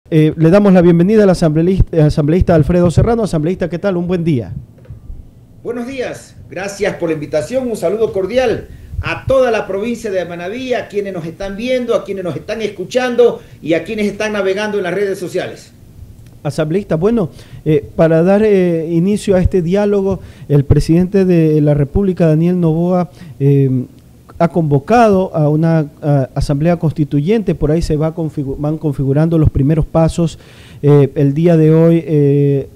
Le damos la bienvenida al asambleísta Alfredo Serrano. Asambleísta, ¿qué tal? Un buen día. Buenos días, gracias por la invitación, un saludo cordial a toda la provincia de Manabí, a quienes nos están viendo, a quienes nos están escuchando y a quienes están navegando en las redes sociales. Asambleísta, bueno, para dar inicio a este diálogo, el presidente de la República, Daniel Noboa, ha convocado a una asamblea constituyente. Por ahí se van configurando los primeros pasos. El día de hoy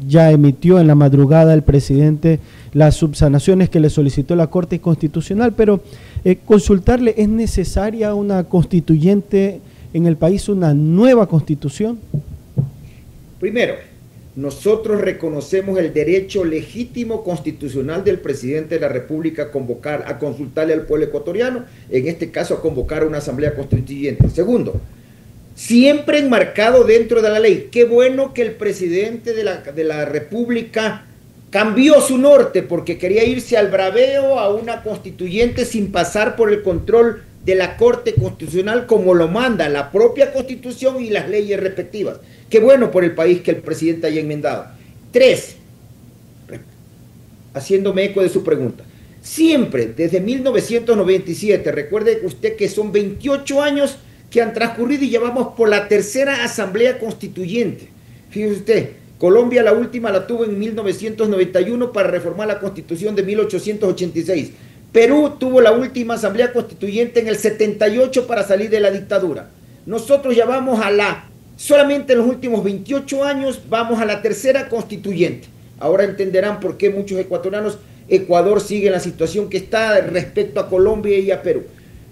ya emitió en la madrugada el presidente las subsanaciones que le solicitó la Corte Constitucional, pero consultarle, ¿es necesaria una constituyente en el país, una nueva constitución? Primero, nosotros reconocemos el derecho legítimo constitucional del presidente de la República a consultarle al pueblo ecuatoriano, en este caso a convocar a una asamblea constituyente. Segundo, siempre enmarcado dentro de la ley. Qué bueno que el presidente de la República cambió su norte porque quería irse al braveo a una constituyente sin pasar por el control de la Corte Constitucional como lo manda la propia Constitución y las leyes respectivas. Qué bueno por el país que el presidente haya enmendado. 3, haciéndome eco de su pregunta. Siempre, desde 1997, recuerde usted que son 28 años que han transcurrido y llevamos por la tercera asamblea constituyente. Fíjese usted, Colombia la última la tuvo en 1991 para reformar la Constitución de 1886. Perú tuvo la última asamblea constituyente en el 78 para salir de la dictadura. Nosotros ya vamos solamente en los últimos 28 años vamos a la tercera constituyente. Ahora entenderán por qué muchos ecuatorianos, Ecuador sigue en la situación que está respecto a Colombia y a Perú.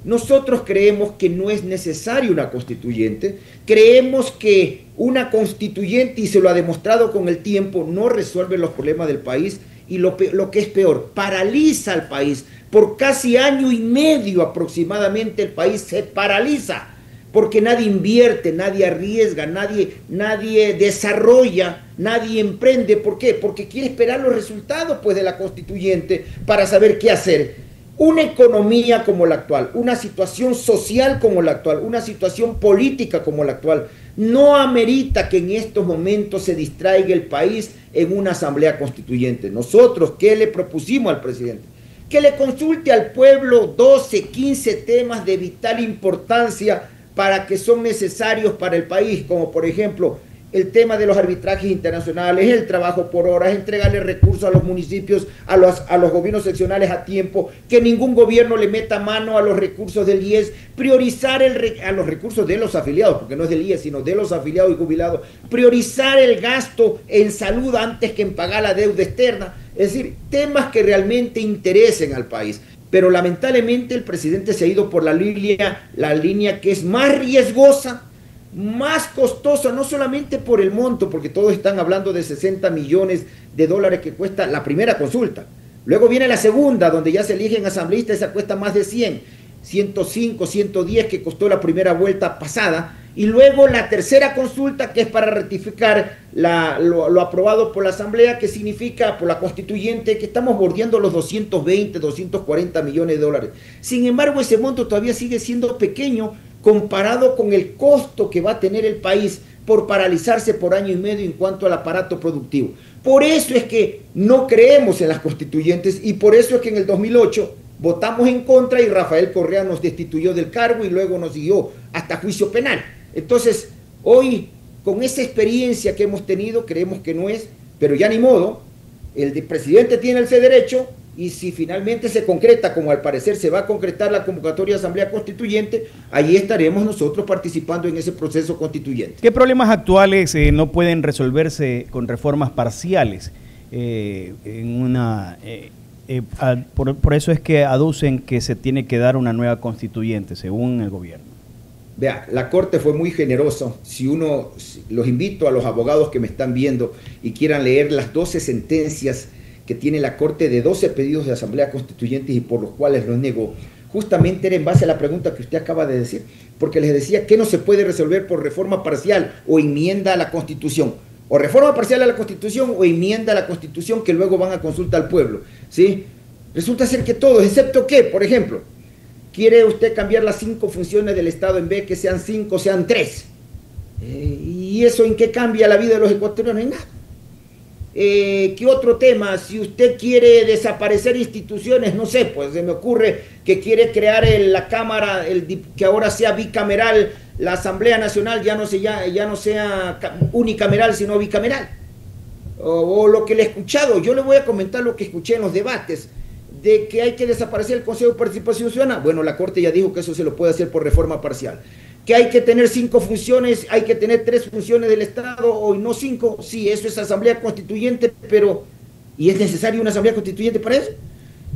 Nosotros creemos que no es necesaria una constituyente, creemos que una constituyente, y se lo ha demostrado con el tiempo, no resuelve los problemas del país y lo que es peor, paraliza al país. Por casi año y medio aproximadamente el país se paraliza porque nadie invierte, nadie arriesga, nadie desarrolla, nadie emprende. ¿Por qué? Porque quiere esperar los resultados pues, de la constituyente para saber qué hacer. Una economía como la actual, una situación social como la actual, una situación política como la actual, no amerita que en estos momentos se distraiga el país en una asamblea constituyente. Nosotros, ¿qué le propusimos al presidente? Que le consulte al pueblo 12, 15 temas de vital importancia para que son necesarios para el país, como por ejemplo el tema de los arbitrajes internacionales, el trabajo por horas, entregarle recursos a los municipios, a los gobiernos seccionales a tiempo, que ningún gobierno le meta mano a los recursos del IES, priorizar a los recursos de los afiliados, porque no es del IES, sino de los afiliados y jubilados, priorizar el gasto en salud antes que en pagar la deuda externa, es decir, temas que realmente interesen al país. Pero lamentablemente el presidente se ha ido por la línea que es más riesgosa, más costosa, no solamente por el monto, porque todos están hablando de 60 millones de dólares que cuesta la primera consulta. Luego viene la segunda, donde ya se eligen asambleístas, esa cuesta más de 105, 110 que costó la primera vuelta pasada. Y luego la tercera consulta, que es para ratificar lo aprobado por la asamblea, que significa por la constituyente que estamos bordeando los 220, 240 millones de dólares. Sin embargo, ese monto todavía sigue siendo pequeño comparado con el costo que va a tener el país por paralizarse por año y medio en cuanto al aparato productivo. Por eso es que no creemos en las constituyentes y por eso es que en el 2008 votamos en contra y Rafael Correa nos destituyó del cargo y luego nos siguió hasta juicio penal. Entonces, hoy, con esa experiencia que hemos tenido, creemos que no es, pero ya ni modo, el presidente tiene ese derecho y si finalmente se concreta, como al parecer se va a concretar la convocatoria de Asamblea Constituyente, ahí estaremos nosotros participando en ese proceso constituyente. ¿Qué problemas actuales no pueden resolverse con reformas parciales? Por eso es que aducen que se tiene que dar una nueva constituyente, según el gobierno. Vea, la Corte fue muy generosa. Los invito a los abogados que me están viendo y quieran leer las 12 sentencias que tiene la Corte de 12 pedidos de Asamblea Constituyente y por los cuales los negó. Justamente era en base a la pregunta que usted acaba de decir, porque les decía que no se puede resolver por reforma parcial o enmienda a la Constitución. O reforma parcial a la Constitución o enmienda a la Constitución que luego van a consulta al pueblo, ¿sí? Resulta ser que todos, excepto que, por ejemplo, quiere usted cambiar las 5 funciones del Estado en vez que sean 5, sean 3. ¿Y eso en qué cambia la vida de los ecuatorianos? En nada. ¿Qué otro tema? Si usted quiere desaparecer instituciones, no sé, pues se me ocurre que quiere crear la Cámara, que ahora sea bicameral, la Asamblea Nacional ya no sea unicameral, sino bicameral. O lo que le he escuchado, yo le voy a comentar lo que escuché en los debates, de que hay que desaparecer el Consejo de Participación Ciudadana. Bueno, la Corte ya dijo que eso se lo puede hacer por reforma parcial. Que hay que tener 5 funciones, hay que tener 3 funciones del Estado, o no 5, sí, eso es asamblea constituyente, pero ¿y es necesaria una asamblea constituyente para eso?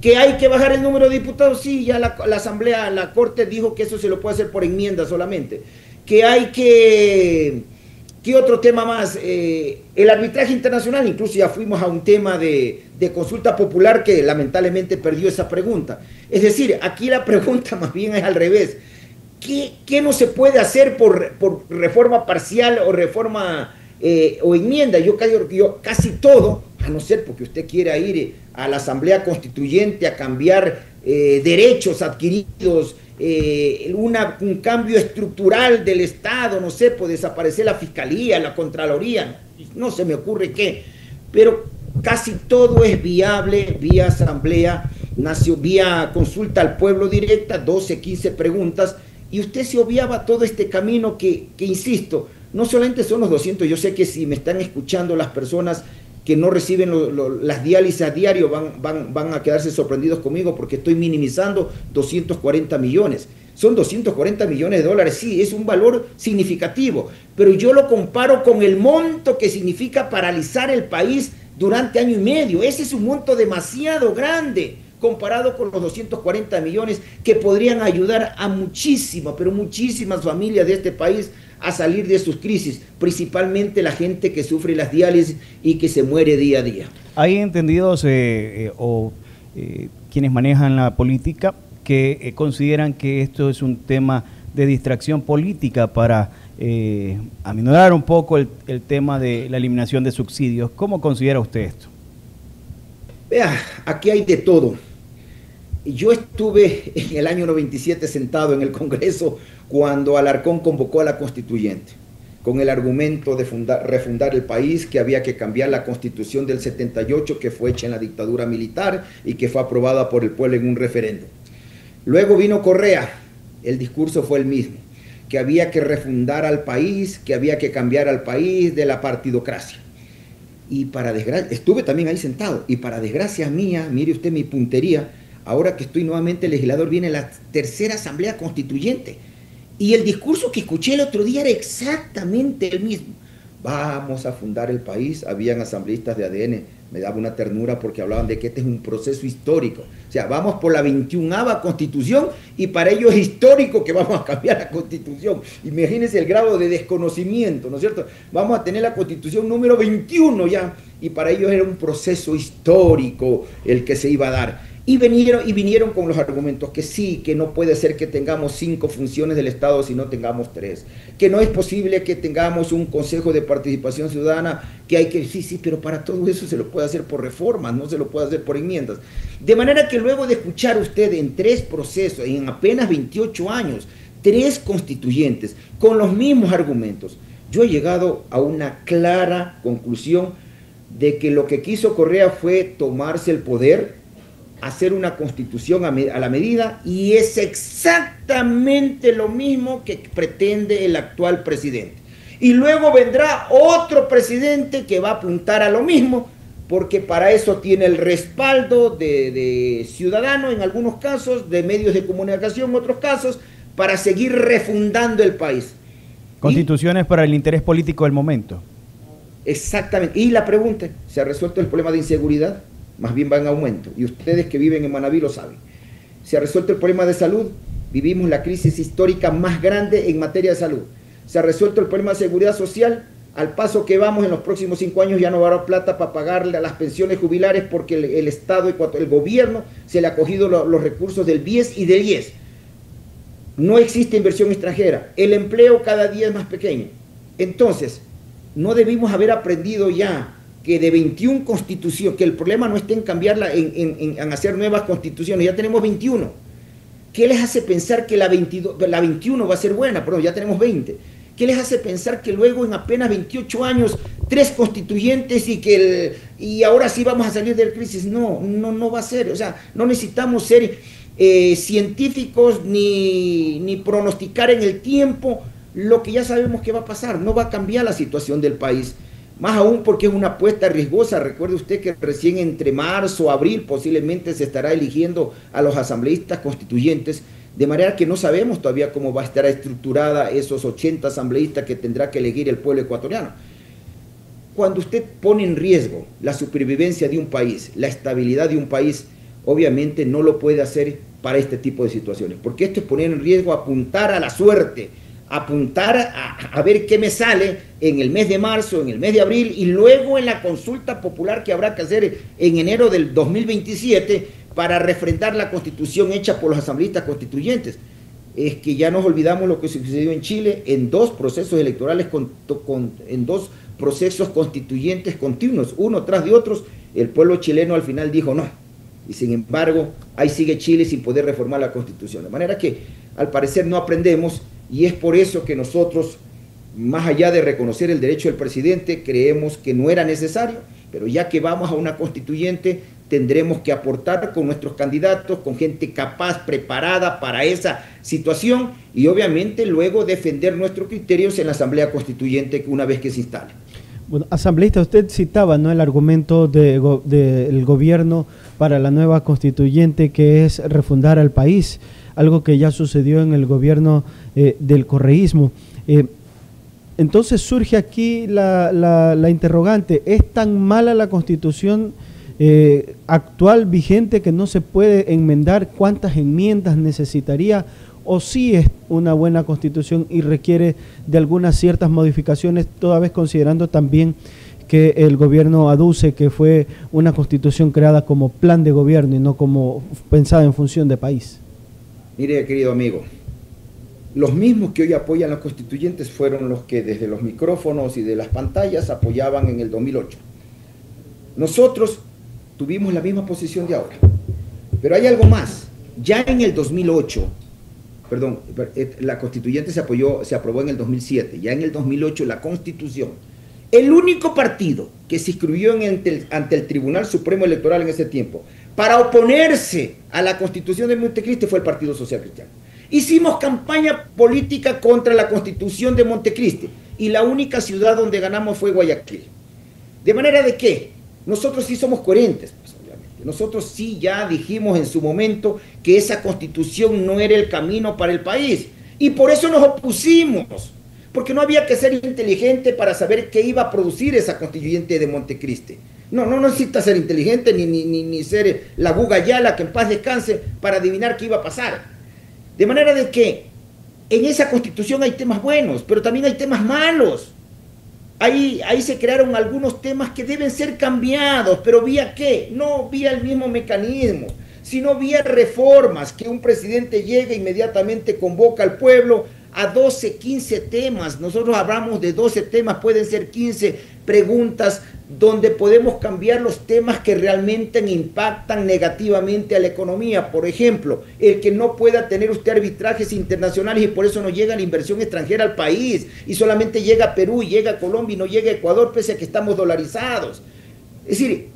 Que hay que bajar el número de diputados, sí, ya la asamblea, la Corte dijo que eso se lo puede hacer por enmienda solamente. Que hay que... ¿Qué otro tema más? El arbitraje internacional, incluso ya fuimos a un tema de consulta popular que lamentablemente perdió esa pregunta. Es decir, aquí la pregunta más bien es al revés. ¿Qué no se puede hacer por reforma parcial o reforma o enmienda? Yo casi todo, a no ser porque usted quiera ir a la Asamblea Constituyente a cambiar derechos adquiridos, un cambio estructural del Estado, no sé, pues desaparecer la Fiscalía, la Contraloría, no se me ocurre qué, pero casi todo es viable vía asamblea, vía consulta al pueblo directa, 12, 15 preguntas, y usted se obviaba todo este camino que insisto, no solamente son los 200, yo sé que si me están escuchando las personas que no reciben las diálisis a diario van a quedarse sorprendidos conmigo porque estoy minimizando 240 millones. Son 240 millones de dólares, sí, es un valor significativo, pero yo lo comparo con el monto que significa paralizar el país durante año y medio. Ese es un monto demasiado grande comparado con los 240 millones que podrían ayudar a muchísimas, pero muchísimas familias de este país a salir de sus crisis, principalmente la gente que sufre las diálisis y que se muere día a día. Hay entendidos quienes manejan la política que consideran que esto es un tema de distracción política para aminorar un poco el tema de la eliminación de subsidios. ¿Cómo considera usted esto? Vea, aquí hay de todo. Yo estuve en el año 97 sentado en el Congreso cuando Alarcón convocó a la constituyente con el argumento de refundar el país, que había que cambiar la constitución del 78 que fue hecha en la dictadura militar y que fue aprobada por el pueblo en un referéndum. Luego vino Correa, el discurso fue el mismo, que había que refundar al país, que había que cambiar al país de la partidocracia. Y para desgracia, estuve también ahí sentado, y para desgracia mía, mire usted mi puntería, ahora que estoy nuevamente legislador, viene la tercera asamblea constituyente. Y el discurso que escuché el otro día era exactamente el mismo. Vamos a fundar el país. Habían asambleístas de ADN, me daba una ternura porque hablaban de que este es un proceso histórico. O sea, vamos por la 21ª constitución y para ellos es histórico que vamos a cambiar la constitución. Imagínense el grado de desconocimiento, ¿no es cierto? Vamos a tener la constitución número 21 ya y para ellos era un proceso histórico el que se iba a dar. Y vinieron con los argumentos que sí, que no puede ser que tengamos 5 funciones del Estado si no tengamos 3, que no es posible que tengamos un Consejo de Participación Ciudadana, que hay que, sí, pero para todo eso se lo puede hacer por reformas, no se lo puede hacer por enmiendas. De manera que luego de escuchar usted en 3 procesos, en apenas 28 años, 3 constituyentes, con los mismos argumentos, yo he llegado a una clara conclusión de que lo que quiso Correa fue tomarse el poder, hacer una constitución a la medida, y es exactamente lo mismo que pretende el actual presidente. Y luego vendrá otro presidente que va a apuntar a lo mismo, porque para eso tiene el respaldo de ciudadanos en algunos casos, de medios de comunicación en otros casos, para seguir refundando el país. Constituciones para el interés político del momento. Exactamente. Y la pregunta, ¿se ha resuelto el problema de inseguridad? Más bien va en aumento, y ustedes que viven en Manabí lo saben. Se ha resuelto el problema de salud, vivimos la crisis histórica más grande en materia de salud. Se ha resuelto el problema de seguridad social, al paso que vamos en los próximos 5 años ya no va a haber plata para pagarle a las pensiones jubilares porque el Estado, el gobierno se le ha cogido los recursos del BIES y del IES. No existe inversión extranjera, el empleo cada día es más pequeño. Entonces, no debimos haber aprendido ya que de 21 constituciones, que el problema no está en cambiarla, en hacer nuevas constituciones, ya tenemos 21. ¿Qué les hace pensar que la 21 va a ser buena? Perdón, ya tenemos 20. ¿Qué les hace pensar que luego en apenas 28 años, 3 constituyentes y ahora sí vamos a salir de la crisis? No va a ser. O sea, no necesitamos ser científicos ni pronosticar en el tiempo lo que ya sabemos que va a pasar. No va a cambiar la situación del país. Más aún porque es una apuesta riesgosa. Recuerde usted que recién entre marzo o abril posiblemente se estará eligiendo a los asambleístas constituyentes, de manera que no sabemos todavía cómo va a estar estructurada esos 80 asambleístas que tendrá que elegir el pueblo ecuatoriano. Cuando usted pone en riesgo la supervivencia de un país, la estabilidad de un país, obviamente no lo puede hacer para este tipo de situaciones, porque esto es poner en riesgo, apuntar a la suerte, apuntar a ver qué me sale en el mes de marzo, en el mes de abril, y luego en la consulta popular que habrá que hacer en enero del 2027 para refrendar la constitución hecha por los asambleístas constituyentes. Es que ya nos olvidamos lo que sucedió en Chile en 2 procesos electorales, en 2 procesos constituyentes continuos, uno tras de otros. El pueblo chileno al final dijo no, y sin embargo ahí sigue Chile sin poder reformar la constitución, de manera que al parecer no aprendemos. Y es por eso que nosotros, más allá de reconocer el derecho del presidente, creemos que no era necesario, pero ya que vamos a una constituyente, tendremos que aportar con nuestros candidatos, con gente capaz, preparada para esa situación, y obviamente luego defender nuestros criterios en la Asamblea Constituyente una vez que se instale. Bueno, asambleísta, usted citaba, ¿no?, el argumento del gobierno para la nueva constituyente, que es refundar al país, algo que ya sucedió en el gobierno del correísmo. Entonces surge aquí la interrogante: ¿es tan mala la constitución actual vigente que no se puede enmendar? ¿Cuántas enmiendas necesitaría? ¿O sí es una buena constitución y requiere de algunas ciertas modificaciones, toda vez considerando también que el gobierno aduce que fue una constitución creada como plan de gobierno y no como pensada en función de país? Mire, querido amigo, los mismos que hoy apoyan los constituyentes fueron los que desde los micrófonos y de las pantallas apoyaban en el 2008. Nosotros tuvimos la misma posición de ahora, pero hay algo más. Ya en el 2008, la constituyente se aprobó en el 2007, ya en el 2008 la Constitución, el único partido que se inscribió ante el Tribunal Supremo Electoral en ese tiempo para oponerse a la Constitución de Montecristi fue el Partido Social Cristiano. Hicimos campaña política contra la Constitución de Montecristi y la única ciudad donde ganamos fue Guayaquil. De manera de que nosotros sí somos coherentes, pues, obviamente. Nosotros sí ya dijimos en su momento que esa Constitución no era el camino para el país, y por eso nos opusimos, porque no había que ser inteligente para saber qué iba a producir esa constituyente de Montecristi. No necesita ser inteligente ni ser la Guga Yala, que en paz descanse, para adivinar qué iba a pasar. De manera de que en esa constitución hay temas buenos, pero también hay temas malos. Ahí se crearon algunos temas que deben ser cambiados, pero ¿vía qué? No vía el mismo mecanismo, sino vía reformas, que un presidente llegue inmediatamente, convoca al pueblo a 12, 15 temas. Nosotros hablamos de 12 temas, pueden ser 15 preguntas, donde podemos cambiar los temas que realmente impactan negativamente a la economía. Por ejemplo, el que no pueda tener usted arbitrajes internacionales y por eso no llega la inversión extranjera al país, y solamente llega a Perú, llega a Colombia y no llega a Ecuador, pese a que estamos dolarizados. Es decir,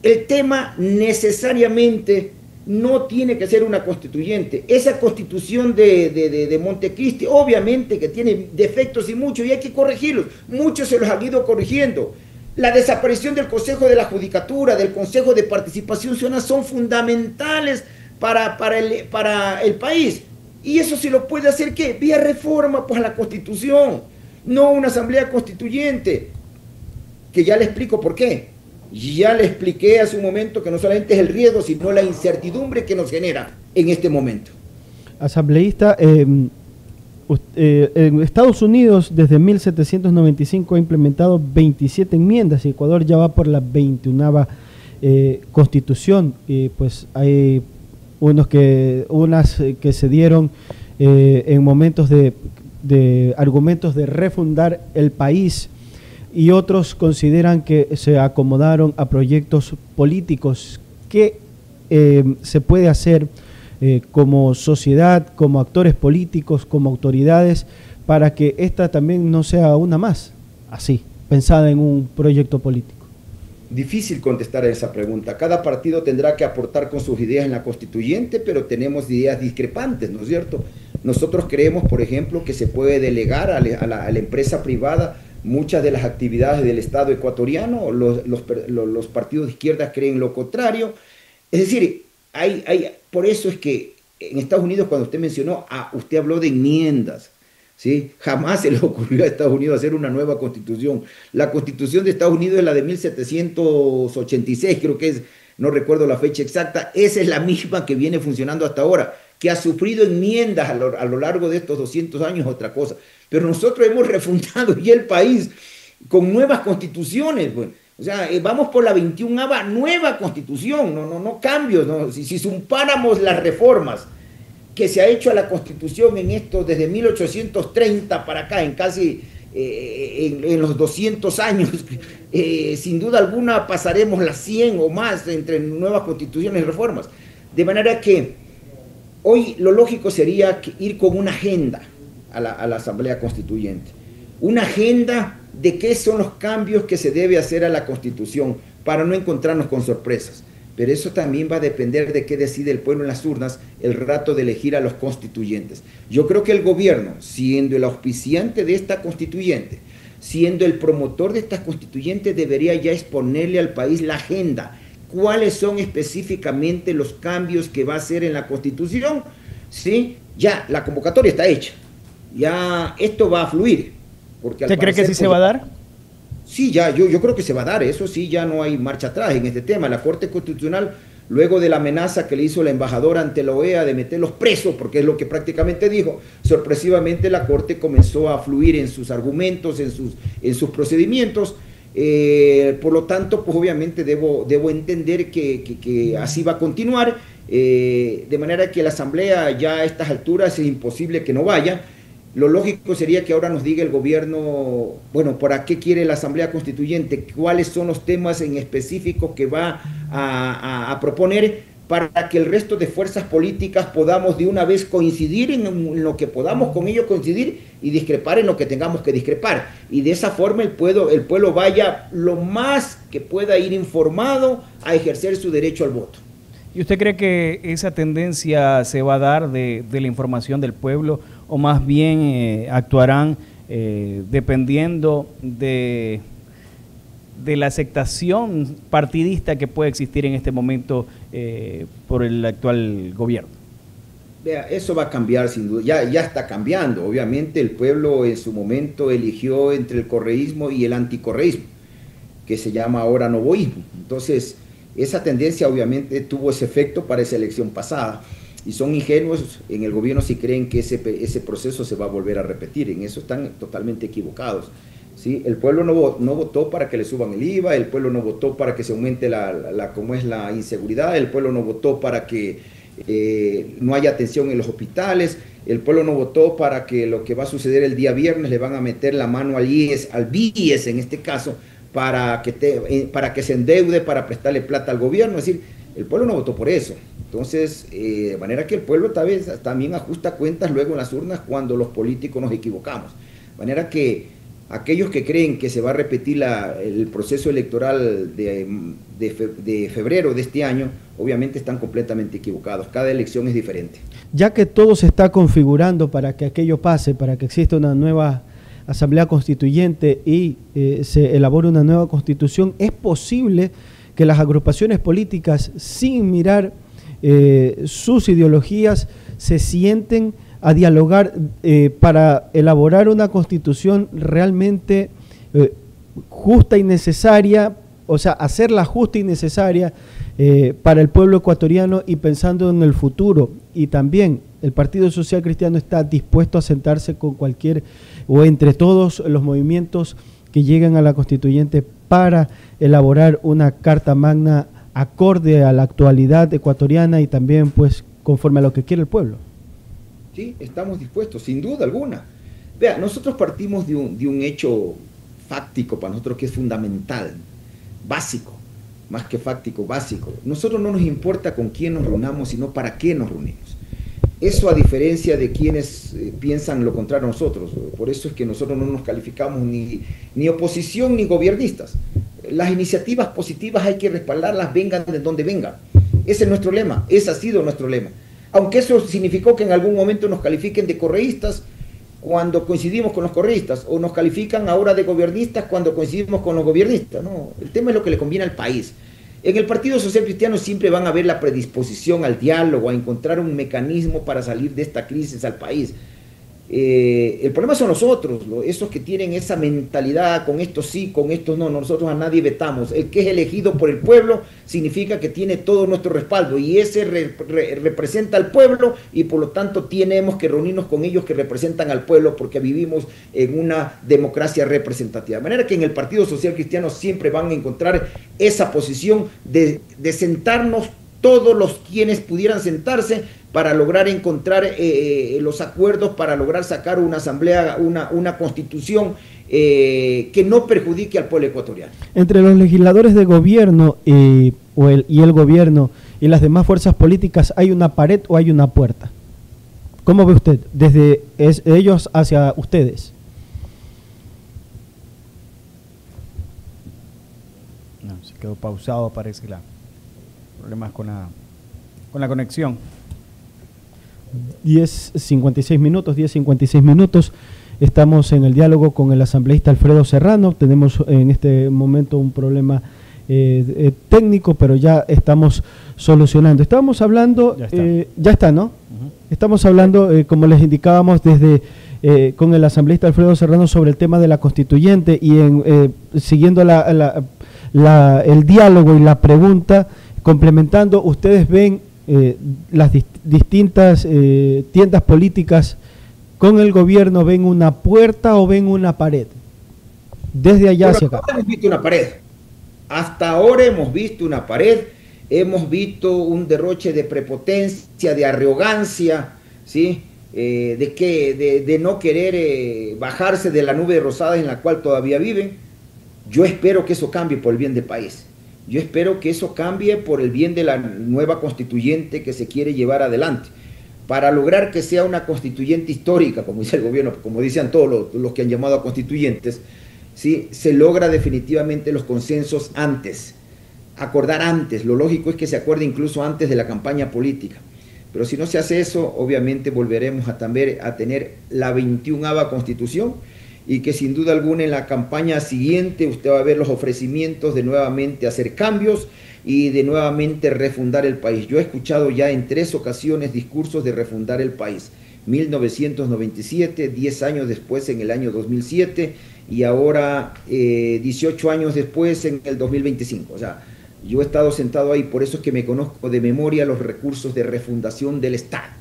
el tema necesariamente no tiene que ser una constituyente. Esa constitución de Montecristi, obviamente que tiene defectos y muchos, y hay que corregirlos. Muchos se los han ido corrigiendo. La desaparición del Consejo de la Judicatura, del Consejo de Participación Ciudadana, son fundamentales para el país. Y eso se lo puede hacer, ¿qué? Vía reforma, pues, a la Constitución, no una asamblea constituyente, que ya le explico por qué. Ya le expliqué hace un momento que no solamente es el riesgo, sino la incertidumbre que nos genera en este momento. Asambleísta, en Estados Unidos desde 1795 ha implementado 27 enmiendas y Ecuador ya va por la 21ª constitución, y pues hay unas que se dieron en momentos de argumentos de refundar el país, y otros consideran que se acomodaron a proyectos políticos. ¿Qué se puede hacer como sociedad, como actores políticos, como autoridades, para que esta también no sea una más, así, pensada en un proyecto político? Difícil contestar a esa pregunta. Cada partido tendrá que aportar con sus ideas en la constituyente, pero tenemos ideas discrepantes, ¿no es cierto? Nosotros creemos, por ejemplo, que se puede delegar a la empresa privada muchas de las actividades del Estado ecuatoriano. Los partidos de izquierda creen lo contrario. Es decir, por eso es que en Estados Unidos, cuando usted mencionó, usted habló de enmiendas, ¿sí? Jamás se le ocurrió a Estados Unidos hacer una nueva constitución. La constitución de Estados Unidos es la de 1786, creo que es, no recuerdo la fecha exacta. Esa es la misma que viene funcionando hasta ahora, que ha sufrido enmiendas a lo largo de estos 200 años, otra cosa. Pero nosotros hemos refundado ya el país con nuevas constituciones. Bueno, o sea, vamos por la 21ª nueva constitución, no cambios, ¿no? Si sumáramos las reformas que se ha hecho a la Constitución en esto desde 1830 para acá, en casi en los 200 años, sin duda alguna pasaremos las 100 o más entre nuevas constituciones y reformas. De manera que hoy lo lógico sería ir con una agenda a la Asamblea Constituyente, una agenda de qué son los cambios que se debe hacer a la Constitución para no encontrarnos con sorpresas. Pero eso también va a depender de qué decide el pueblo en las urnas el rato de elegir a los constituyentes. Yo creo que el gobierno, siendo el auspiciante de esta constituyente, siendo el promotor de esta constituyente, debería ya exponerle al país la agenda. ¿Cuáles son específicamente los cambios que va a hacer en la Constitución? ¿Sí? Ya la convocatoria está hecha. Ya esto va a fluir. ¿Usted cree que sí se va a dar? Sí, ya, yo creo que se va a dar, eso sí, ya no hay marcha atrás en este tema. La Corte Constitucional, luego de la amenaza que le hizo la embajadora ante la OEA de meterlos presos, porque es lo que prácticamente dijo, sorpresivamente la Corte comenzó a fluir en sus argumentos, en sus procedimientos. Por lo tanto, pues obviamente debo entender que así va a continuar, de manera que la Asamblea ya a estas alturas es imposible que no vaya. Lo lógico sería que ahora nos diga el gobierno, bueno, ¿para qué quiere la Asamblea Constituyente? ¿Cuáles son los temas en específico que va a proponer para que el resto de fuerzas políticas podamos de una vez coincidir en lo que podamos con ellos coincidir y discrepar en lo que tengamos que discrepar? Y de esa forma el pueblo vaya lo más que pueda ir informado a ejercer su derecho al voto. ¿Y usted cree que esa tendencia se va a dar de la información del pueblo, o más bien actuarán dependiendo de la aceptación partidista que puede existir en este momento por el actual gobierno? Vea, eso va a cambiar sin duda, ya está cambiando. Obviamente el pueblo en su momento eligió entre el correísmo y el anticorreísmo, que se llama ahora novoísmo. Entonces, esa tendencia obviamente tuvo ese efecto para esa elección pasada, y son ingenuos en el gobierno si creen que ese proceso se va a volver a repetir. En eso están totalmente equivocados, ¿sí? El pueblo no votó para que le suban el IVA, el pueblo no votó para que se aumente la inseguridad, el pueblo no votó para que no haya atención en los hospitales, el pueblo no votó para que lo que va a suceder el día viernes le van a meter la mano al BIES en este caso, para que se endeude para prestarle plata al gobierno. Es decir, el pueblo no votó por eso. Entonces, de manera que el pueblo también ajusta cuentas luego en las urnas cuando los políticos nos equivocamos. De manera que aquellos que creen que se va a repetir el proceso electoral de febrero de este año, obviamente están completamente equivocados. Cada elección es diferente. Ya que todo se está configurando para que aquello pase, para que exista una nueva Asamblea Constituyente y se elabore una nueva Constitución, ¿es posible que las agrupaciones políticas, sin mirar sus ideologías, se sienten a dialogar para elaborar una Constitución realmente justa y necesaria, o sea, hacerla justa y necesaria para el pueblo ecuatoriano y pensando en el futuro? Y también el Partido Social Cristiano está dispuesto a sentarse con cualquier o entre todos los movimientos que lleguen a la Constituyente para elaborar una Carta Magna acorde a la actualidad ecuatoriana y también pues conforme a lo que quiere el pueblo. Sí, estamos dispuestos, sin duda alguna. Vea, nosotros partimos de un hecho fáctico para nosotros que es fundamental, básico. más que fáctico, básico. Nosotros no nos importa con quién nos reunamos, sino para qué nos reunimos. Eso a diferencia de quienes piensan lo contrario a nosotros. Por eso es que nosotros no nos calificamos ni oposición ni gobiernistas. Las iniciativas positivas hay que respaldarlas, vengan de donde vengan. Ese es nuestro lema, ese ha sido nuestro lema. Aunque eso significó que en algún momento nos califiquen de correístas cuando coincidimos con los correístas, o nos califican ahora de gobiernistas cuando coincidimos con los gobiernistas. No, el tema es lo que le conviene al país. En el Partido Social Cristiano siempre van a ver la predisposición al diálogo, a encontrar un mecanismo para salir de esta crisis al país. El problema son los otros, esos que tienen esa mentalidad, con estos sí, con estos no. Nosotros a nadie vetamos. El que es elegido por el pueblo significa que tiene todo nuestro respaldo, y ese representa al pueblo, y por lo tanto tenemos que reunirnos con ellos que representan al pueblo, porque vivimos en una democracia representativa. De manera que en el Partido Social Cristiano siempre van a encontrar esa posición de sentarnos todos los quienes pudieran sentarse para lograr encontrar los acuerdos, para lograr sacar una asamblea, una constitución que no perjudique al pueblo ecuatoriano. Entre los legisladores de gobierno y el gobierno y las demás fuerzas políticas, ¿hay una pared o hay una puerta? ¿Cómo ve usted desde ellos hacia ustedes? No, se quedó pausado, parece problemas con la conexión. 10:56 minutos. Estamos en el diálogo con el asambleísta Alfredo Serrano. Tenemos en este momento un problema técnico, pero ya estamos solucionando. Estábamos hablando, ya está, ¿no? Estamos hablando, como les indicábamos, con el asambleísta Alfredo Serrano sobre el tema de la constituyente, y siguiendo el diálogo y la pregunta, complementando, ustedes ven las distintas tiendas políticas con el gobierno, ¿ven una puerta o ven una pared? Desde allá hacia acá. Hemos visto una pared. Hasta ahora hemos visto una pared, hemos visto un derroche de prepotencia, de arrogancia, ¿sí? De no querer bajarse de la nube rosada en la cual todavía viven. Yo espero que eso cambie por el bien del país. Yo espero que eso cambie por el bien de la nueva constituyente que se quiere llevar adelante, para lograr que sea una constituyente histórica, como dice el gobierno, como dicen todos los que han llamado a constituyentes, ¿sí? Se logra definitivamente los consensos antes, acordar antes. Lo lógico es que se acuerde incluso antes de la campaña política, pero si no se hace eso, obviamente volveremos a tener la 21ª constitución, y que sin duda alguna en la campaña siguiente usted va a ver los ofrecimientos de nuevamente hacer cambios y de nuevamente refundar el país. Yo he escuchado ya en 3 ocasiones discursos de refundar el país. 1997, 10 años después en el año 2007, y ahora 18 años después en el 2025. O sea, yo he estado sentado ahí, por eso es que me conozco de memoria los recursos de refundación del Estado.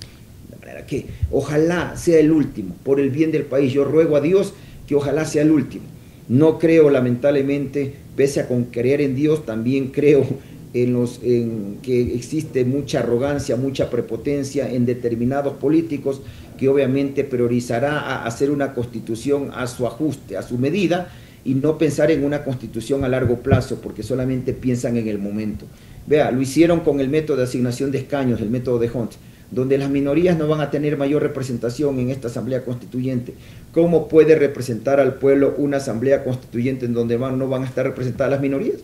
De manera que ojalá sea el último, por el bien del país. Yo ruego a Dios que ojalá sea el último. No creo, lamentablemente, pese a con creer en Dios, también creo en que existe mucha arrogancia, mucha prepotencia en determinados políticos, que obviamente priorizará a hacer una constitución a su ajuste, a su medida, y no pensar en una constitución a largo plazo, porque solamente piensan en el momento. Vea, lo hicieron con el método de asignación de escaños, el método de Hunt, donde las minorías no van a tener mayor representación en esta asamblea constituyente. ¿Cómo puede representar al pueblo una asamblea constituyente en donde no van a estar representadas las minorías?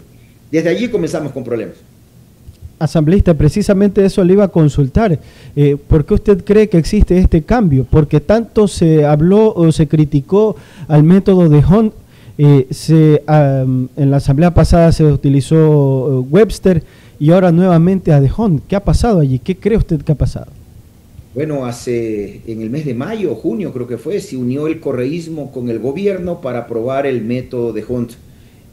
Desde allí comenzamos con problemas. Asambleísta, precisamente eso le iba a consultar. ¿Por qué usted cree que existe este cambio? Porque tanto se habló o se criticó al método de Hunt, en la asamblea pasada se utilizó Webster, y ahora nuevamente a de Hunt. ¿Qué ha pasado allí? ¿Qué cree usted que ha pasado? Bueno, en el mes de mayo, junio creo que fue, se unió el correísmo con el gobierno para aprobar el método de Hunt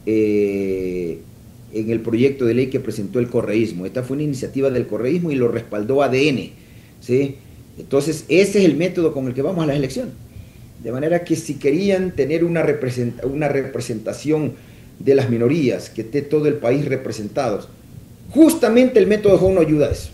en el proyecto de ley que presentó el correísmo. Esta fue una iniciativa del correísmo y lo respaldó ADN, ¿sí? Entonces, ese es el método con el que vamos a las elecciones. De manera que si querían tener una representación de las minorías, que esté todo el país representados, justamente el método de Hunt no ayuda a eso.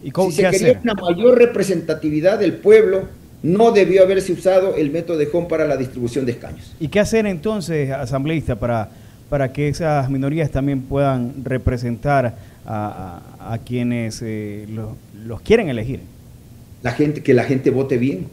¿Y cómo, si se quería una mayor representatividad del pueblo, no debió haberse usado el método de Hunt para la distribución de escaños. ¿Y qué hacer entonces, asambleísta, para para que esas minorías también puedan representar a quienes los quieren elegir. Que la gente vote bien,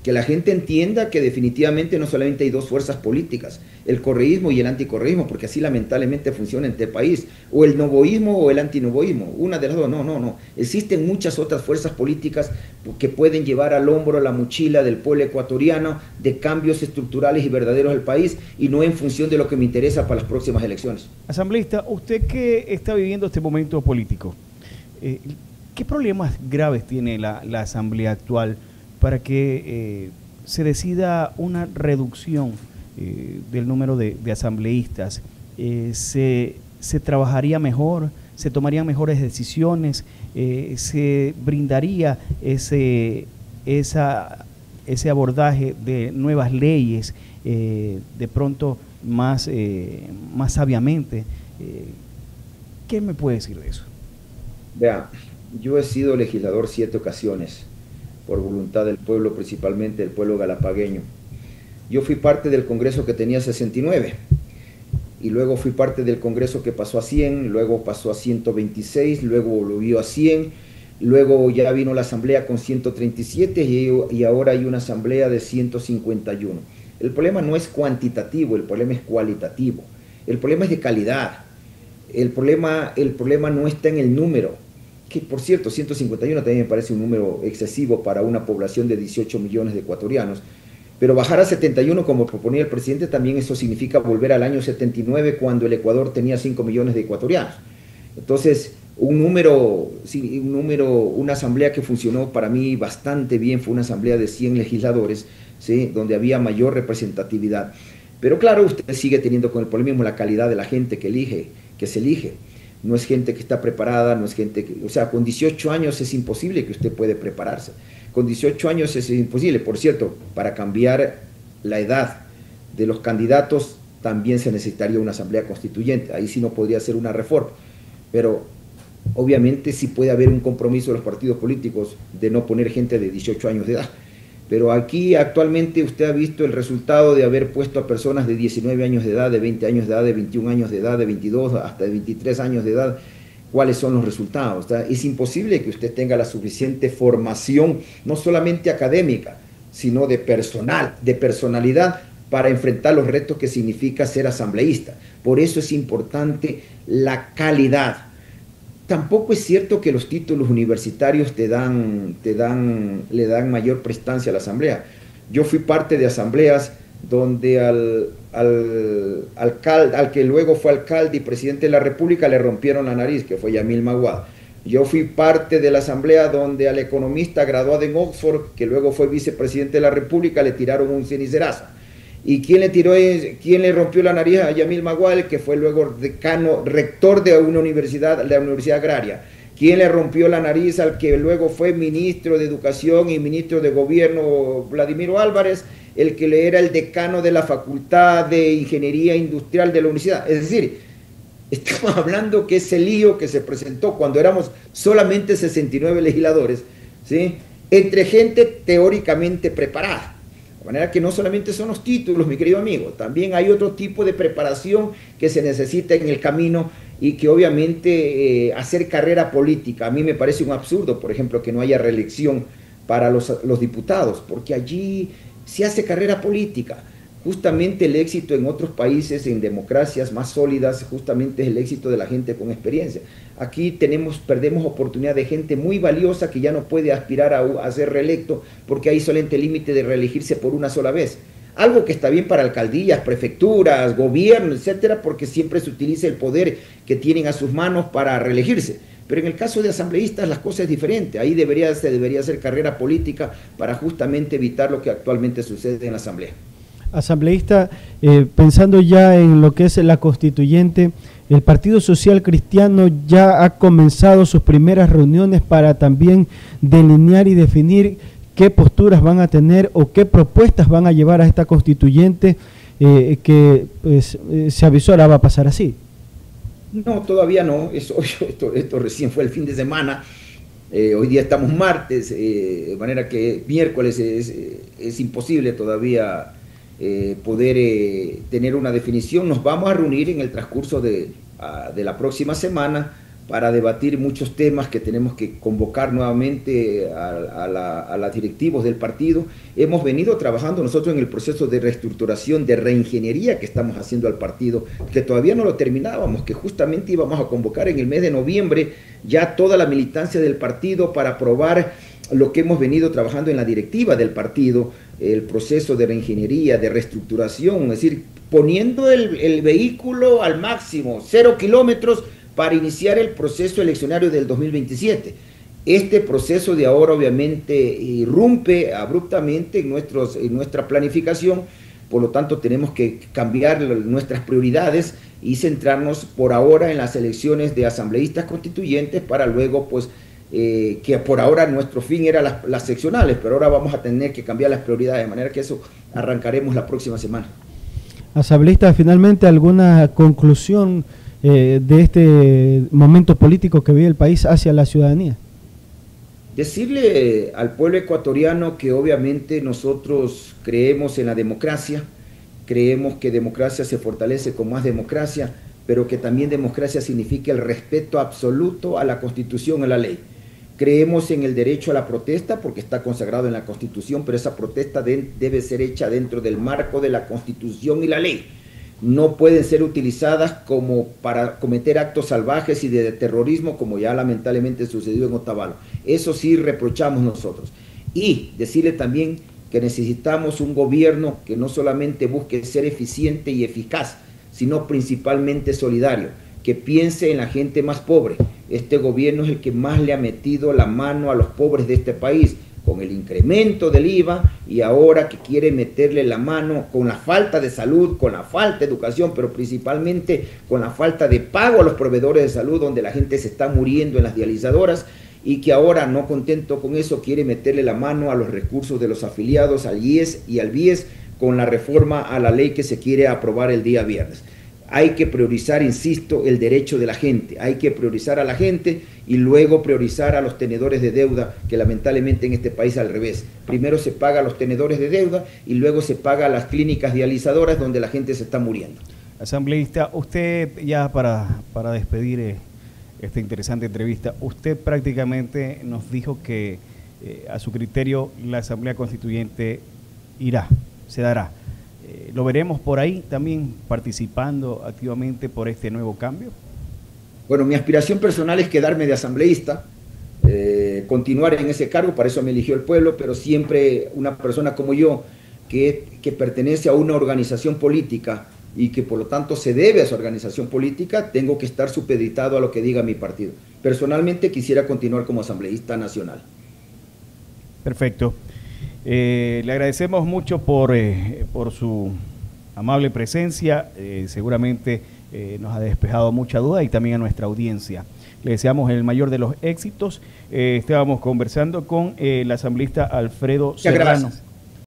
que la gente entienda que definitivamente no solamente hay dos fuerzas políticas, el correísmo y el anticorreísmo, porque así lamentablemente funciona en este país, o el novoísmo o el antinovoísmo, una de las dos, no. Existen muchas otras fuerzas políticas que pueden llevar al hombro la mochila del pueblo ecuatoriano de cambios estructurales y verdaderos del país, y no en función de lo que me interesa para las próximas elecciones. Asambleísta, usted que está viviendo este momento político, ¿qué problemas graves tiene la asamblea actual para que se decida una reducción del número de asambleístas? Se trabajaría mejor, se tomarían mejores decisiones, se brindaría ese abordaje de nuevas leyes de pronto más sabiamente. ¿Qué me puede decir de eso? Vea, yo he sido legislador 7 ocasiones, por voluntad del pueblo, principalmente del pueblo galapagueño. Yo fui parte del Congreso que tenía 69, y luego fui parte del Congreso que pasó a 100, luego pasó a 126, luego volvió a 100, luego ya vino la Asamblea con 137 y ahora hay una Asamblea de 151. El problema no es cuantitativo, el problema es cualitativo, el problema es de calidad, el problema no está en el número, que por cierto 151 también me parece un número excesivo para una población de 18 millones de ecuatorianos, pero bajar a 71 como proponía el presidente también eso significa volver al año 79 cuando el Ecuador tenía 5 millones de ecuatorianos. Entonces una asamblea que funcionó para mí bastante bien fue una asamblea de 100 legisladores, ¿sí? Donde había mayor representatividad, pero claro, usted sigue teniendo con el problema la calidad de la gente que se elige. No es gente que está preparada, no es gente que, o sea, con 18 años es imposible que usted puede prepararse. Con 18 años es imposible. Por cierto, para cambiar la edad de los candidatos también se necesitaría una asamblea constituyente. Ahí sí no podría ser una reforma. Pero obviamente sí puede haber un compromiso de los partidos políticos de no poner gente de 18 años de edad. Pero aquí actualmente usted ha visto el resultado de haber puesto a personas de 19 años de edad, de 20 años de edad, de 21 años de edad, de 22 hasta de 23 años de edad. ¿Cuáles son los resultados? Es imposible que usted tenga la suficiente formación, no solamente académica, sino de personalidad, para enfrentar los retos que significa ser asambleísta. Por eso es importante la calidad. Tampoco es cierto que los títulos universitarios le dan mayor prestancia a la asamblea. Yo fui parte de asambleas donde al que luego fue alcalde y presidente de la República le rompieron la nariz, que fue Yamil Maguad. Yo fui parte de la asamblea donde al economista graduado en Oxford, que luego fue vicepresidente de la República, le tiraron un cenicerazo. ¿Y quién le rompió la nariz a Yamil Maguad, que fue luego rector de una universidad, la Universidad Agraria? ¿Quién le rompió la nariz al que luego fue ministro de Educación y ministro de Gobierno, Vladimiro Álvarez, el que le era el decano de la Facultad de Ingeniería Industrial de la universidad? Es decir, estamos hablando que ese lío que se presentó cuando éramos solamente 69 legisladores, ¿sí?, entre gente teóricamente preparada. De manera que no solamente son los títulos, mi querido amigo, también hay otro tipo de preparación que se necesita en el camino, y que obviamente hacer carrera política, a mí me parece un absurdo, por ejemplo, que no haya reelección para los diputados, porque allí se hace carrera política. Justamente el éxito en otros países, en democracias más sólidas, justamente es el éxito de la gente con experiencia. Aquí perdemos oportunidad de gente muy valiosa que ya no puede aspirar a ser reelecto, porque hay solamente el límite de reelegirse por una sola vez. Algo que está bien para alcaldías, prefecturas, gobierno, etcétera, porque siempre se utiliza el poder que tienen a sus manos para reelegirse. Pero en el caso de asambleístas las cosas es diferente. Ahí se debería hacer carrera política para justamente evitar lo que actualmente sucede en la asamblea. Asambleísta, pensando ya en lo que es la constituyente, el Partido Social Cristiano ya ha comenzado sus primeras reuniones para también delinear y definir qué posturas van a tener o qué propuestas van a llevar a esta constituyente que pues, se avisora va a pasar así. No, todavía no, esto recién fue el fin de semana, hoy día estamos martes, de manera que miércoles es imposible todavía poder tener una definición. Nos vamos a reunir en el transcurso de la próxima semana para debatir muchos temas que tenemos que convocar nuevamente a los directivos del partido. Hemos venido trabajando nosotros en el proceso de reestructuración, de reingeniería que estamos haciendo al partido, que todavía no lo terminábamos, que justamente íbamos a convocar en el mes de noviembre ya toda la militancia del partido para aprobar lo que hemos venido trabajando en la directiva del partido, el proceso de reingeniería, de reestructuración, es decir, poniendo el vehículo al máximo, 0 kilómetros, para iniciar el proceso eleccionario del 2027. Este proceso de ahora obviamente irrumpe abruptamente en nuestra planificación, por lo tanto tenemos que cambiar nuestras prioridades y centrarnos por ahora en las elecciones de asambleístas constituyentes para luego, pues, que por ahora nuestro fin era las seccionales, pero ahora vamos a tener que cambiar las prioridades, de manera que eso arrancaremos la próxima semana. Asambleísta, finalmente, ¿alguna conclusión de este momento político que vive el país hacia la ciudadanía? Decirle al pueblo ecuatoriano que obviamente nosotros creemos en la democracia, creemos que democracia se fortalece con más democracia, pero que también democracia significa el respeto absoluto a la Constitución, a la ley. Creemos en el derecho a la protesta porque está consagrado en la Constitución, pero esa protesta debe ser hecha dentro del marco de la Constitución y la ley. No pueden ser utilizadas como para cometer actos salvajes y de terrorismo, como ya lamentablemente sucedió en Otavalo. Eso sí reprochamos nosotros. Y decirle también que necesitamos un gobierno que no solamente busque ser eficiente y eficaz, sino principalmente solidario, que piense en la gente más pobre. Este gobierno es el que más le ha metido la mano a los pobres de este país, con el incremento del IVA, y ahora que quiere meterle la mano con la falta de salud, con la falta de educación, pero principalmente con la falta de pago a los proveedores de salud, donde la gente se está muriendo en las dializadoras, y que ahora, no contento con eso, quiere meterle la mano a los recursos de los afiliados al IES y al BIES con la reforma a la ley que se quiere aprobar el día viernes. Hay que priorizar, insisto, el derecho de la gente, hay que priorizar a la gente y luego priorizar a los tenedores de deuda, que lamentablemente en este país al revés. Primero se paga a los tenedores de deuda y luego se paga a las clínicas dializadoras donde la gente se está muriendo. Asambleísta, usted ya para despedir esta interesante entrevista, usted prácticamente nos dijo que a su criterio la Asamblea Constituyente se dará. ¿Lo veremos por ahí también participando activamente por este nuevo cambio? Bueno, mi aspiración personal es quedarme de asambleísta, continuar en ese cargo, para eso me eligió el pueblo, pero siempre una persona como yo, que pertenece a una organización política y que por lo tanto se debe a esa organización política, tengo que estar supeditado a lo que diga mi partido. Personalmente quisiera continuar como asambleísta nacional. Perfecto. Le agradecemos mucho por su amable presencia, seguramente nos ha despejado mucha duda y también a nuestra audiencia. Le deseamos el mayor de los éxitos. Estábamos conversando con el asambleísta Alfredo Serrano.